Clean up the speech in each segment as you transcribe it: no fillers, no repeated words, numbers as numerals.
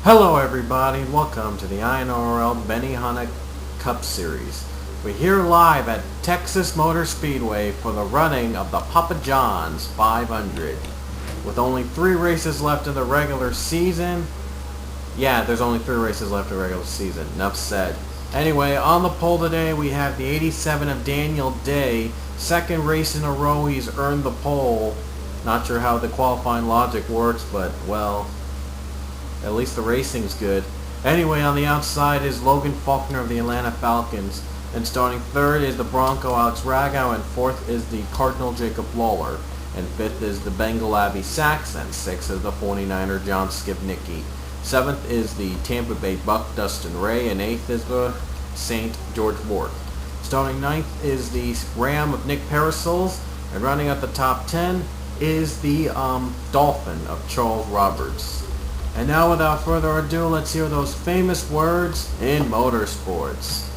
Hello everybody and welcome to the INORL Benihana Cup Series. We're here live at Texas Motor Speedway for the running of the Papa John's 500. With only 3 races left in the regular season. Yeah, there's only 3 races left in the regular season. Enough said. Anyway, on the pole today we have the 87 of Daniel Day. Second race in a row he's earned the pole. Not sure how the qualifying logic works, but well, at least the racing's good. Anyway, on the outside is Logan Faulkner of the Atlanta Falcons. And starting third is the Bronco Alex Ragow, and fourth is the Cardinal Jacob Lawler. And fifth is the Bengal Avi Sachs, and sixth is the 49er John Skivnicki. Seventh is the Tampa Bay Buck Dustin Ray, and eighth is the Saint George Rourke. Starting ninth is the Ram of Nick Parasols, and running at the top 10 is the Dolphin of Charles Roberts. And now, without further ado, let's hear those famous words in motorsports.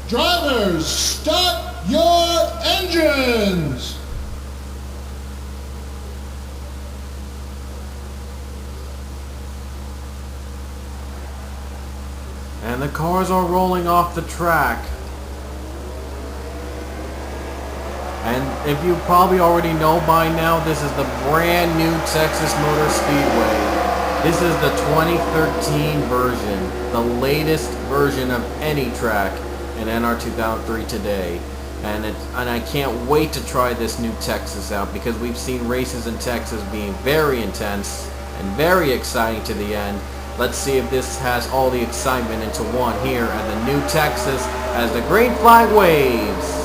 Drivers, start your engines! And the cars are rolling off the track. And if you probably already know by now, this is the brand new Texas Motor Speedway. This is the 2013 version, the latest version of any track in NR 2003 today. And I can't wait to try this new Texas out, because we've seen races in Texas being very intense and very exciting to the end. Let's see if this has all the excitement into one here at the new Texas as the green flag waves.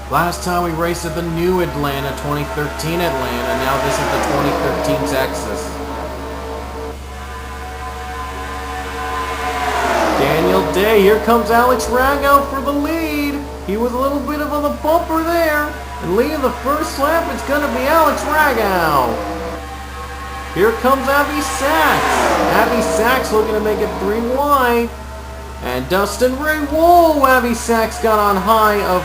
Last time we raced at the new Atlanta, 2013 Atlanta. Now this is the 2013 Texas. Daniel Day, here comes Alex Ragow for the lead. He was a little bit of on the bumper there. And leading the first lap, it's going to be Alex Ragow. Here comes Avi Sachs. Avi Sachs looking to make it 3 wide. And Dustin Ray, whoa, Avi Sachs got on high of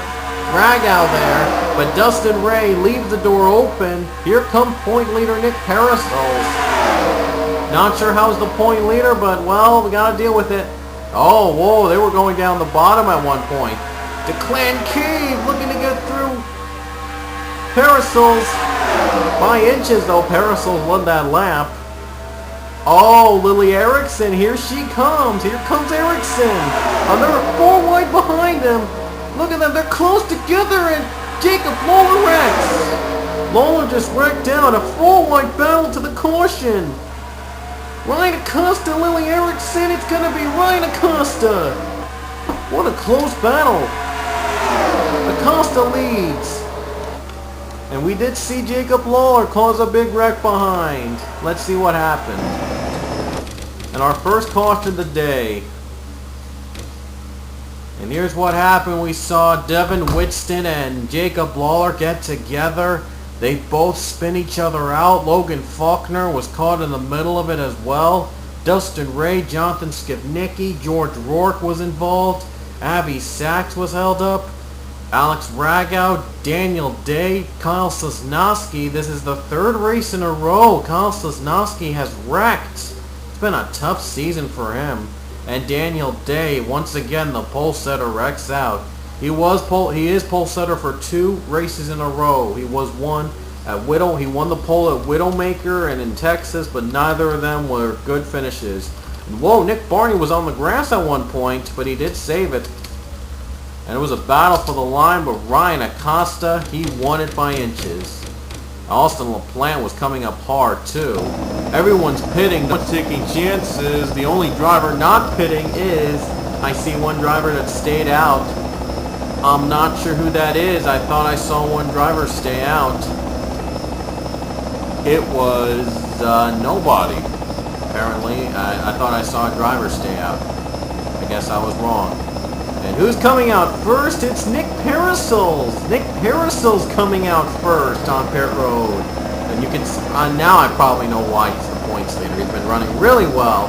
Ragow there, but Dustin Ray leaves the door open. Here comes point leader Nick Parasols. Not sure how's the point leader, but well, we gotta deal with it. Oh, whoa, they were going down the bottom at one point. Declan Cave looking to get through Parasols by inches, though. Parasols won that lap. Oh, Lily Erickson, here she comes. Here comes Erickson. Another 4 wide behind him. Look at them, they're close together, and Jacob Lawler wrecks. Lawler just wrecked out, a 4-wide battle to the caution. Ryan Acosta, Lily Erickson, it's going to be Ryan Acosta. What a close battle. Acosta leads. And we did see Jacob Lawler cause a big wreck behind. Let's see what happened. And our first caution of the day. And here's what happened. We saw Devin Whitston and Jacob Lawler get together. They both spin each other out. Logan Faulkner was caught in the middle of it as well. Dustin Ray, Jonathan Skivnicki, George Rourke was involved. Avi Sachs was held up. Alex Ragow, Daniel Day, Kyle Sosnowski. This is the 3rd race in a row Kyle Sosnowski has wrecked. It's been a tough season for him. And Daniel Day, once again, the pole setter wrecks out. He is pole setter for 2 races in a row. He was one at he won the pole at Widowmaker and in Texas, but neither of them were good finishes. And whoa, Nick Barney was on the grass at one point, but he did save it. And it was a battle for the line, but Ryan Acosta, he won it by inches. Austin LaPlante was coming up hard too. Everyone's pitting, not taking chances. The only driver not pitting is, I see one driver that stayed out. I'm not sure who that is. I thought I saw one driver stay out. It was nobody, apparently. I thought I saw a driver stay out. I guess I was wrong. And who's coming out first? It's Nick Parasols. Nick Parasols coming out first on pit road. And you can now I probably know why he's the points leader. He's been running really well.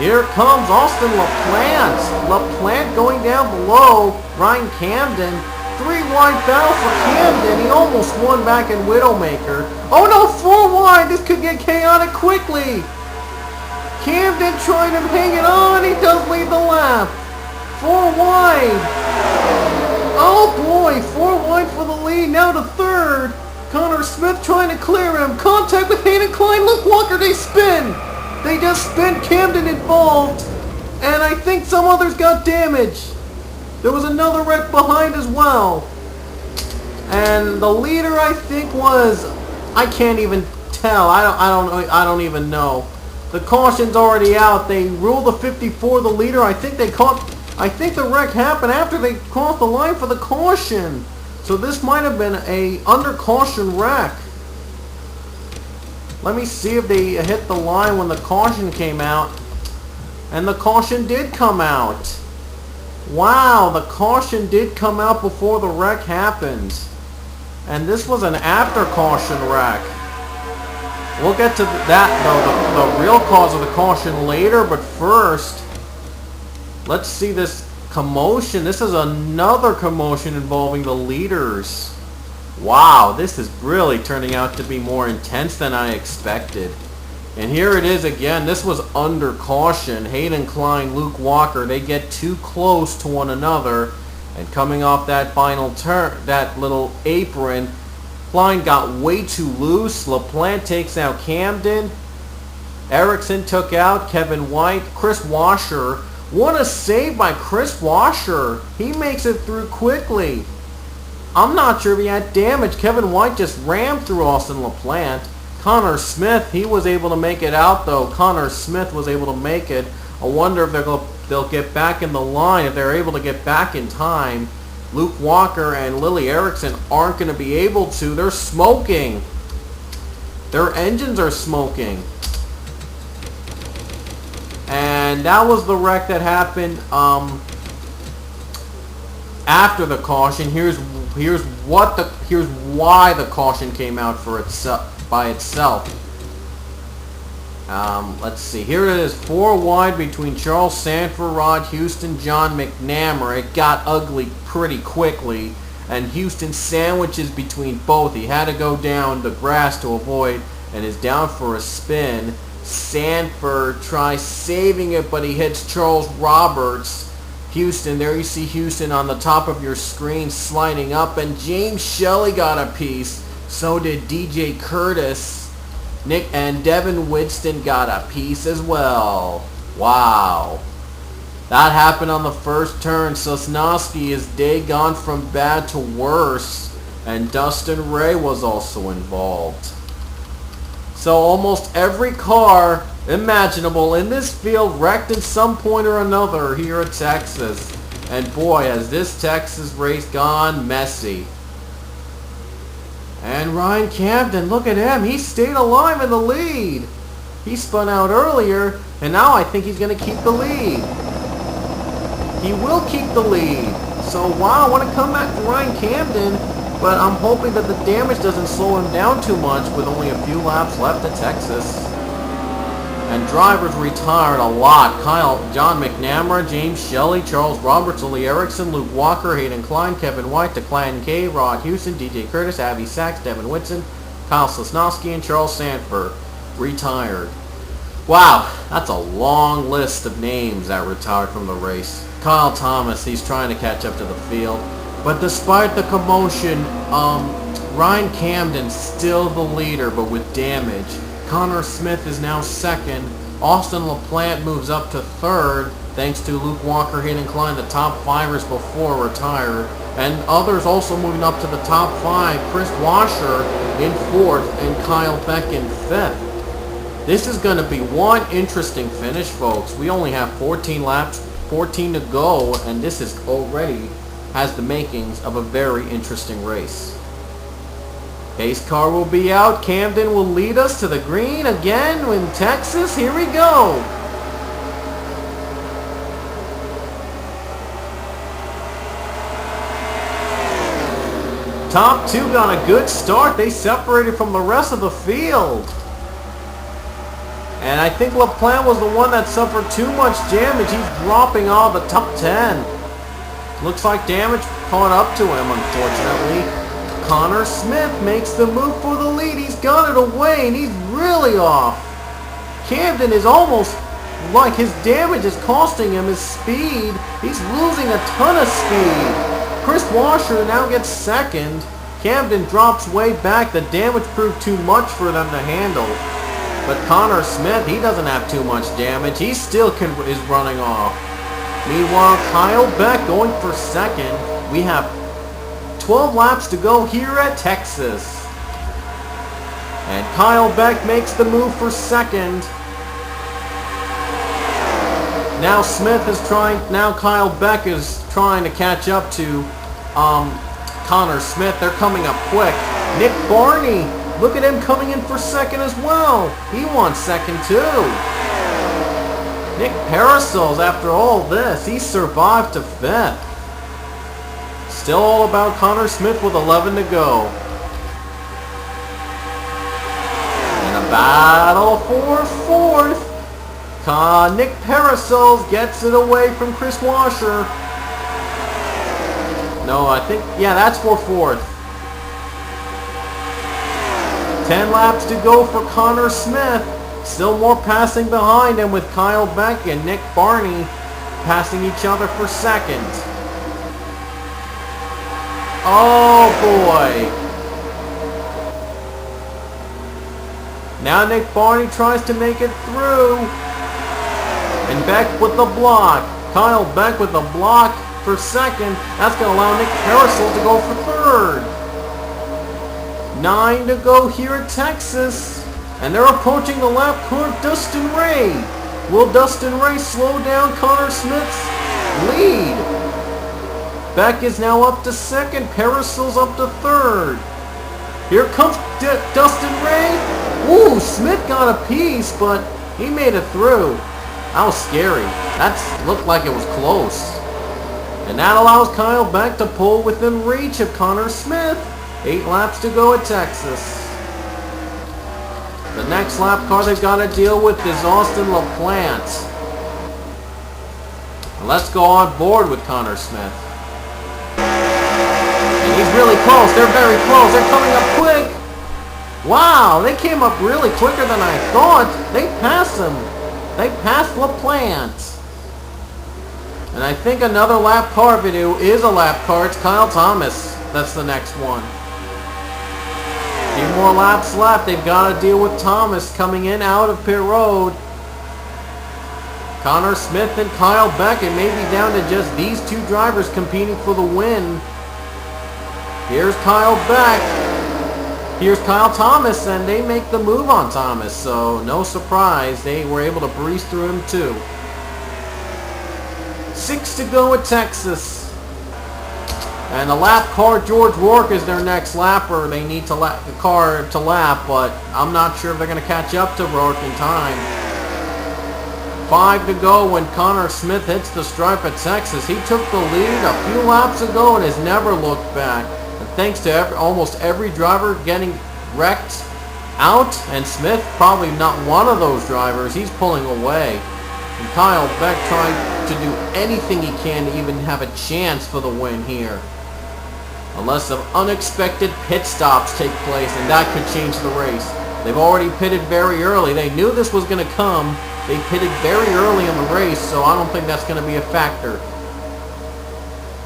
Here comes Austin LaPlante. LaPlante going down below Ryan Camden. 3 wide battle for Camden. He almost won back in Widowmaker. Oh no, 4 wide. This could get chaotic quickly. Camden trying to hang it on. He does lead the lap. 4 wide. Oh boy, 4 wide for the lead. Now to third. Connor Smith trying to clear him. Contact with Hayden Klein. Luke Walker, they spin. They just spin. Camden involved. And I think some others got damaged. There was another wreck behind as well. And the leader, I think, was... I can't even tell. I don't even know. The caution's already out. They ruled the 54 the leader. I think the wreck happened after they crossed the line for the caution. So this might have been a under caution wreck. Let me see if they hit the line when the caution came out. And the caution did come out. Wow, the caution did come out before the wreck happened. And this was an after caution wreck. We'll get to that, though, the real cause of the caution later, but first, let's see this commotion. This is another commotion involving the leaders. Wow, this is really turning out to be more intense than I expected. And here it is again. This was under caution. Hayden Klein, Luke Walker, they get too close to one another. And coming off that final turn, that little apron, Klein got way too loose. LaPlante takes out Camden. Erickson took out Kevin White. Chris Washer. What a save by Chris Washer. He makes it through quickly. I'm not sure if he had damage. Kevin White just rammed through Austin LaPlante. Connor Smith, he was able to make it out though. Connor Smith was able to make it. I wonder if they'll get back in the line, if they're able to get back in time. Luke Walker and Lily Erickson aren't going to be able to. They're smoking. Their engines are smoking. And that was the wreck that happened after the caution. Here's why the caution came out for itself. By itself. Let's see. Here it is. 4 wide between Charles Sanford, Rod Houston, John McNamara. It got ugly pretty quickly. And Houston sandwiches between both. He had to go down the grass to avoid and is down for a spin. Sanford tries saving it, but he hits Charles Roberts. Houston, there you see Houston on the top of your screen sliding up. And James Shelley got a piece. So did DJ Curtis. Nick and Devin Widston got a piece as well. Wow. That happened on the first turn. Sosnowski is day gone from bad to worse. And Dustin Ray was also involved. So almost every car imaginable in this field wrecked at some point or another here at Texas. And boy, has this Texas race gone messy. And Ryan Camden, look at him. He stayed alive in the lead. He spun out earlier, and now I think he's going to keep the lead. He will keep the lead. So, wow, what a comeback for Ryan Camden. But I'm hoping that the damage doesn't slow him down too much with only a few laps left at Texas. And drivers retired a lot. John McNamara, James Shelley, Charles Roberts, Lily Erickson, Luke Walker, Hayden Klein, Kevin White, Declan K, Rod Houston, DJ Curtis, Abby Sachs, Devin Whitson, Kyle Sosnowski, and Charles Sanford retired. Wow, that's a long list of names that retired from the race. Kyle Thomas, he's trying to catch up to the field. But despite the commotion, Ryan Camden's still the leader, but with damage. Connor Smith is now second. Austin LaPlante moves up to third, thanks to Luke Walker, Hayden Klein, the top 5ers before retired. And others also moving up to the top 5. Chris Washer in 4th and Kyle Beck in 5th. This is going to be one interesting finish, folks. We only have 14 laps, 14 to go, and this is already has the makings of a very interesting race. Pace car will be out. Camden will lead us to the green again in Texas. Here we go. Top 2 got a good start. They separated from the rest of the field. And I think LaPlante was the one that suffered too much damage. He's dropping all the top 10. Looks like damage caught up to him, unfortunately. Connor Smith makes the move for the lead. He's got it away, and he's really off. Camden is almost like his damage is costing him his speed. He's losing a ton of speed. Chris Washer now gets second. Camden drops way back. The damage proved too much for them to handle. But Connor Smith, he doesn't have too much damage. He still is running off. Meanwhile, Kyle Beck going for second. We have 12 laps to go here at Texas. And Kyle Beck makes the move for second. Now Kyle Beck is trying to catch up to Connor Smith. They're coming up quick. Nick Barney, look at him coming in for second as well. He won second too. Nick Parasols, after all this, he survived to fifth. Still all about Connor Smith with 11 to go. In a battle for fourth, Nick Parasols gets it away from Chris Washer. No, I think, yeah, that's for fourth. 10 laps to go for Connor Smith. Still more passing behind him with Kyle Beck and Nick Barney passing each other for second. Oh boy. Now Nick Barney tries to make it through. And Beck with the block. Kyle Beck with the block for second. That's going to allow Nick Parasol to go for third. 9 to go here at Texas. And they're approaching the lap car of Dustin Ray. Will Dustin Ray slow down Connor Smith's lead? Beck is now up to second. Parasol's up to third. Here comes Dustin Ray. Ooh, Smith got a piece, but he made it through. That was scary. That looked like it was close. And that allows Kyle Beck to pull within reach of Connor Smith. 8 laps to go at Texas. The next lap car they've got to deal with is Austin LaPlante. Let's go on board with Connor Smith. And he's really close. They're very close. They're coming up quick. Wow, they came up really quicker than I thought. They passed him. They passed LaPlante. And I think another lap car video is a lap car. It's Kyle Thomas. That's the next one. A few more laps left. They've got to deal with Thomas coming in out of pit road. Connor Smith and Kyle Beck, it may be down to just these two drivers competing for the win. Here's Kyle Beck. Here's Kyle Thomas, and they make the move on Thomas, so no surprise. They were able to breeze through him too. 6 to go at Texas. And the lap car, George Rourke, is their next lapper. They need the car to lap, but I'm not sure if they're going to catch up to Rourke in time. 5 to go when Connor Smith hits the stripe at Texas. He took the lead a few laps ago and has never looked back. And thanks to almost every driver getting wrecked out, and Smith probably not one of those drivers. He's pulling away. And Kyle Beck trying to do anything he can to even have a chance for the win here. Unless some unexpected pit stops take place, and that could change the race. They've already pitted very early. They knew this was going to come. They pitted very early in the race, so I don't think that's going to be a factor.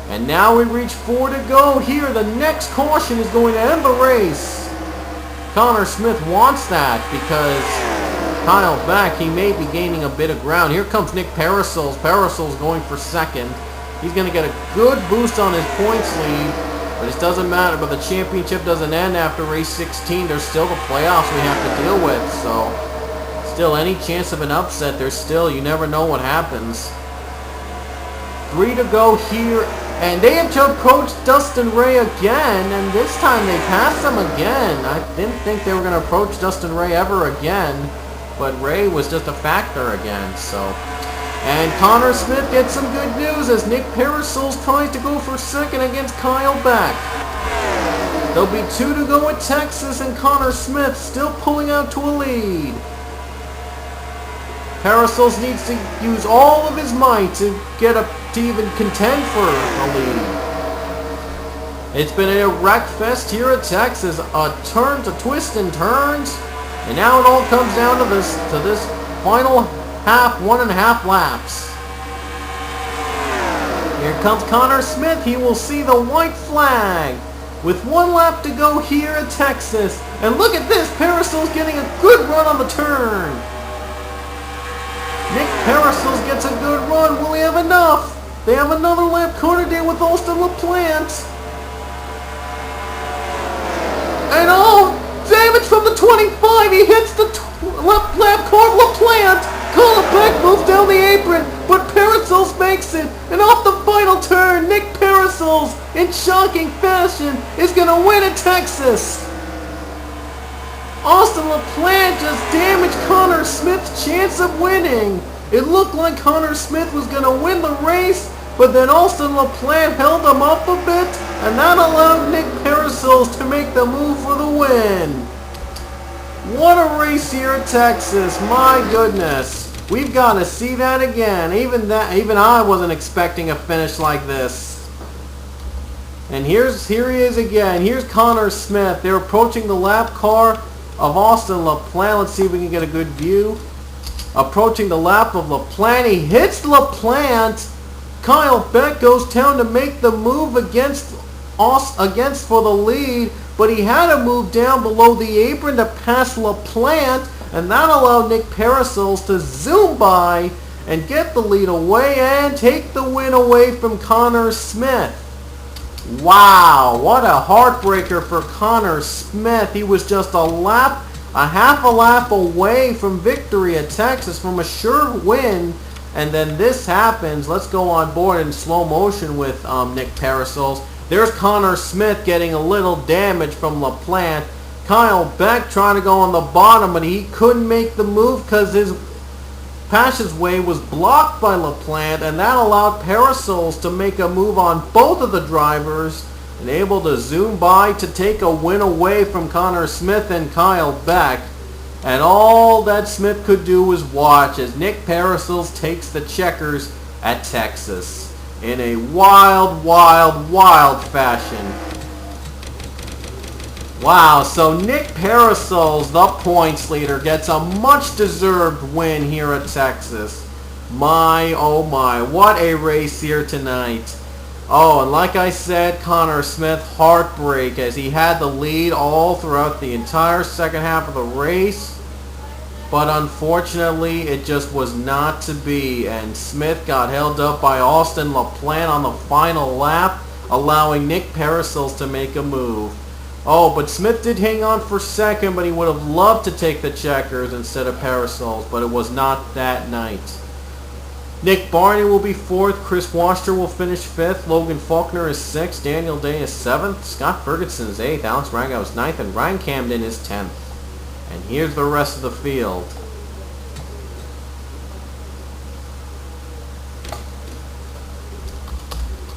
And now we reach 4 to go here. The next caution is going to end the race. Connor Smith wants that because Kyle Beck, he may be gaining a bit of ground. Here comes Nick Parasols. Parasols going for second. He's going to get a good boost on his points lead. But it doesn't matter. But the championship doesn't end after race 16. There's still the playoffs we have to deal with. So still any chance of an upset, there's still, you never know what happens. 3 to go here. And they have to approach Dustin Ray again. And this time they passed him again. I didn't think they were going to approach Dustin Ray ever again. But Ray was just a factor again. So, and Connor Smith gets some good news as Nick Parasols tries to go for second against Kyle Beck. There'll be 2 to go at Texas, and Connor Smith still pulling out to a lead. Parasols needs to use all of his might to even contend for a lead. It's been a wreck fest here at Texas, a turn to twists and turns, and now it all comes down to this final half, 1.5 laps. Here comes Connor Smith. He will see the white flag with 1 lap to go here at Texas. And look at this, Parasol's getting a good run on the turn. Nick Parasols gets a good run. Will he have enough? They have another lap corner there with Austin LaPlante. And oh, damage from the 25. He hits the lap car of LaPlante. Colin Beck moves down the apron, but Parasols makes it. And off the final turn, Nick Parasols, in shocking fashion, is going to win at Texas. Austin LaPlante just damaged Connor Smith's chance of winning. It looked like Connor Smith was going to win the race, but then Austin LaPlante held him up a bit, and that allowed Nick Parasols to make the move for the win. What a race here at Texas, my goodness. We've got to see that again. Even I wasn't expecting a finish like this. And here he is again. Here's Connor Smith. They're approaching the lap car of Austin LaPlante. Let's see if we can get a good view. Approaching the lap of LaPlante. He hits LaPlante. Kyle Beck goes down to make the move against for the lead, but he had to move down below the apron to pass LaPlante, and that allowed Nick Parasols to zoom by and get the lead away and take the win away from Connor Smith. Wow, what a heartbreaker for Connor Smith. He was just half a lap away from victory at Texas, from a sure win. And then this happens. Let's go on board in slow motion with Nick Parasols. There's Connor Smith getting a little damage from LaPlante. Kyle Beck trying to go on the bottom, but he couldn't make the move because his passageway was blocked by LaPlante, and that allowed Parasols to make a move on both of the drivers and able to zoom by to take a win away from Connor Smith and Kyle Beck. And all that Smith could do was watch as Nick Parasols takes the checkers at Texas in a wild, wild, wild fashion. Wow, so Nick Parasols, the points leader, gets a much-deserved win here at Texas. My, oh my, what a race here tonight. Oh, and like I said, Connor Smith, heartbreak as he had the lead all throughout the entire second half of the race. But unfortunately, it just was not to be, and Smith got held up by Austin LaPlante on the final lap, allowing Nick Parasols to make a move. Oh, but Smith did hang on for second, but he would have loved to take the checkers instead of Parasols, but it was not that night. Nick Barney will be 4th, Chris Waschter will finish 5th, Logan Faulkner is 6th, Daniel Day is 7th, Scott Ferguson is 8th, Alex Rango is 9th, and Ryan Camden is 10th. And here's the rest of the field.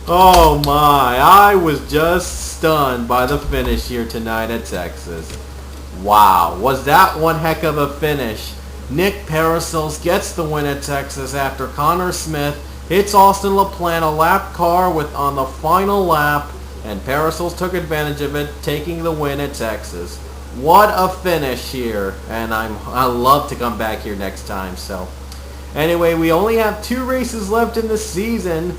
Oh my, I was just stunned by the finish here tonight at Texas. Wow, was that one heck of a finish. Nick Parasols gets the win at Texas after Connor Smith hits Austin LaPlante a lap car on the final lap, and Parasols took advantage of it, taking the win at Texas. What a finish here, and I love to come back here next time. So anyway, we only have 2 races left in the season,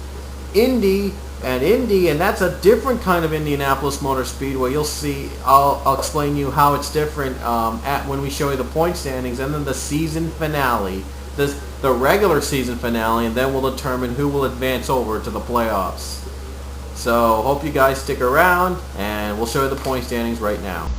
Indy, and that's a different kind of Indianapolis Motor Speedway. You'll see, I'll explain you how it's different when we show you the point standings, and then the season finale, the regular season finale, and then we'll determine who will advance over to the playoffs. So hope you guys stick around, and we'll show you the point standings right now.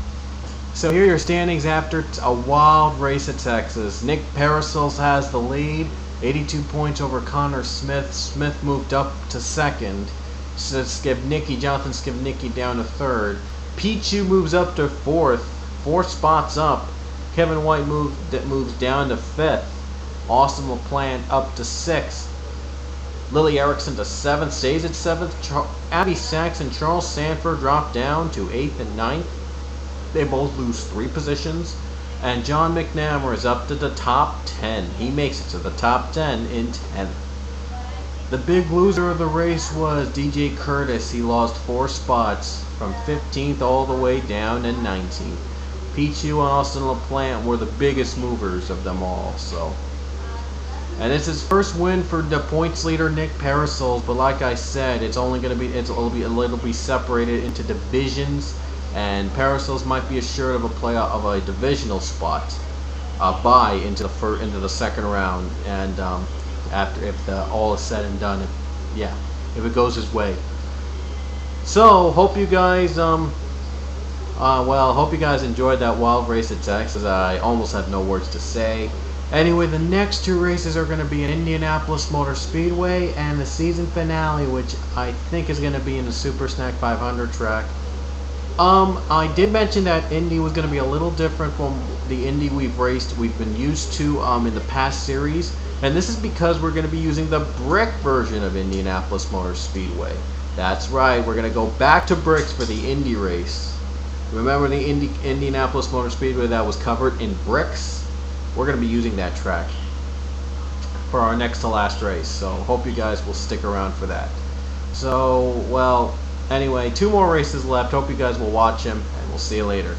So here are your standings after a wild race at Texas. Nick Parasols has the lead, 82 points over Connor Smith. Smith moved up to 2nd. Jonathan Skivnicki down to 3rd. Pichu moves up to 4th, 4 spots up. Kevin White moves down to 5th. Austin LaPlante up to 6th. Lily Erickson to 7th, stays at 7th. Abby Sachs and Charles Sanford drop down to 8th and 9th. They both lose 3 positions. And John McNamara is up to the top 10. He makes it to the top 10 in 10th. The big loser of the race was DJ Curtis. He lost 4 spots from 15th all the way down to 19th. Pichu and Austin LaPlante were the biggest movers of them all. And it's his first win for the points leader Nick Parasols, but like I said, it'll be separated into divisions, and Parasols might be assured of a divisional spot, bye into the second round, and if all is said and done, if it goes his way. So hope you guys hope you guys enjoyed that wild race at Texas. I almost have no words to say. Anyway, the next 2 races are going to be in Indianapolis Motor Speedway and the season finale, which I think is going to be in the Super Snack 500 track. I did mention that Indy was going to be a little different from the Indy we've been used to in the past series, and this is because we're going to be using the brick version of Indianapolis Motor Speedway. That's right, we're going to go back to bricks for the Indy race. Remember the Indianapolis Motor Speedway that was covered in bricks? We're going to be using that track for our next to last race, so hope you guys will stick around for that. So, well, anyway, 2 more races left. Hope you guys will watch them, and we'll see you later.